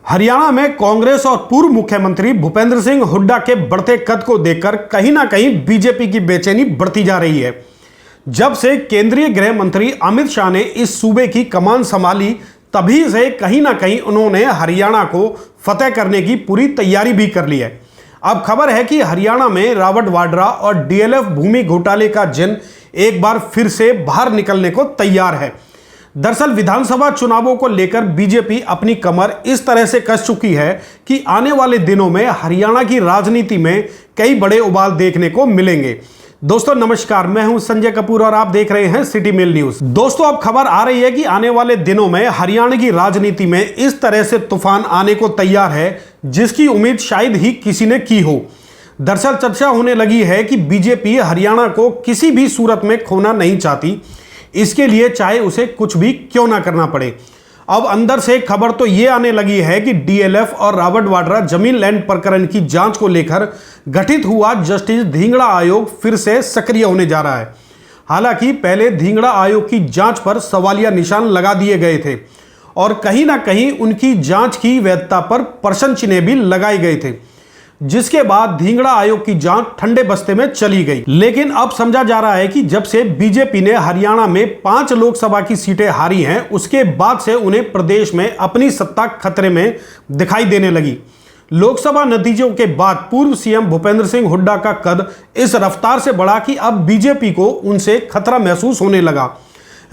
हरियाणा में कांग्रेस और पूर्व मुख्यमंत्री भूपेंद्र सिंह हुड्डा के बढ़ते कद को देखकर कहीं ना कहीं बीजेपी की बेचैनी बढ़ती जा रही है। जब से केंद्रीय गृह मंत्री अमित शाह ने इस सूबे की कमान संभाली, तभी से कहीं ना कहीं उन्होंने हरियाणा को फतेह करने की पूरी तैयारी भी कर ली है। अब खबर है कि हरियाणा में रावत वाड्रा और डीएलएफ भूमि घोटाले का जिन एक बार फिर से बाहर निकलने को तैयार है। दरअसल विधानसभा चुनावों को लेकर बीजेपी अपनी कमर इस तरह से कस चुकी है कि आने वाले दिनों में हरियाणा की राजनीति में कई बड़े उबाल देखने को मिलेंगे। दोस्तों नमस्कार, मैं हूं संजय कपूर और आप देख रहे हैं सिटी मेल न्यूज। दोस्तों अब खबर आ रही है कि आने वाले दिनों में हरियाणा की राजनीति में इस तरह से तूफान आने को तैयार है जिसकी उम्मीद शायद ही किसी ने की हो। दरअसल चर्चा होने लगी है कि बीजेपी हरियाणा को किसी भी सूरत में खोना नहीं चाहती, इसके लिए चाहे उसे कुछ भी क्यों ना करना पड़े। अब अंदर से खबर तो ये आने लगी है कि डीएलएफ और रावत वाड्रा जमीन लैंड प्रकरण की जांच को लेकर गठित हुआ जस्टिस धिंगड़ा आयोग फिर से सक्रिय होने जा रहा है। हालांकि पहले धिंगड़ा आयोग की जांच पर सवालिया निशान लगा दिए गए थे और कहीं ना कहीं उनकी जांच की वैधता पर प्रश्न चिन्ह भी लगाए गए थे, जिसके बाद धिंगड़ा आयोग की जांच ठंडे बस्ते में चली गई। लेकिन अब समझा जा रहा है कि जब से बीजेपी ने हरियाणा में 5 लोकसभा की सीटें हारी हैं, उसके बाद से उन्हें प्रदेश में अपनी सत्ता खतरे में दिखाई देने लगी। लोकसभा नतीजों के बाद पूर्व सीएम भूपेंद्र सिंह हुड्डा का कद इस रफ्तार से बढ़ा कि अब बीजेपी को उनसे खतरा महसूस होने लगा।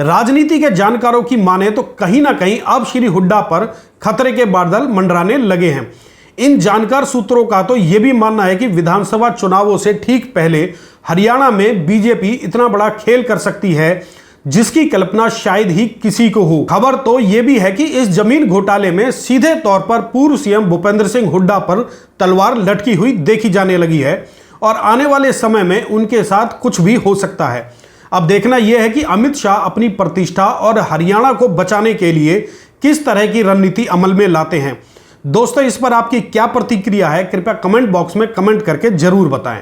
राजनीति के जानकारों की माने तो कहीं ना कहीं अब श्री हुड्डा पर खतरे के बादल मंडराने लगे हैं। इन जानकार सूत्रों का तो यह भी मानना है कि विधानसभा चुनावों से ठीक पहले हरियाणा में बीजेपी इतना बड़ा खेल कर सकती है जिसकी कल्पना शायद ही किसी को हो। खबर तो यह भी है कि इस जमीन घोटाले में सीधे तौर पर पूर्व सीएम भूपेंद्र सिंह हुड्डा पर तलवार लटकी हुई देखी जाने लगी है और आने वाले समय में उनके साथ कुछ भी हो सकता है। अब देखना यह है कि अमित शाह अपनी प्रतिष्ठा और हरियाणा को बचाने के लिए किस तरह की रणनीति अमल में लाते हैं। दोस्तों इस पर आपकी क्या प्रतिक्रिया है, कृपया कमेंट बॉक्स में कमेंट करके जरूर बताएं।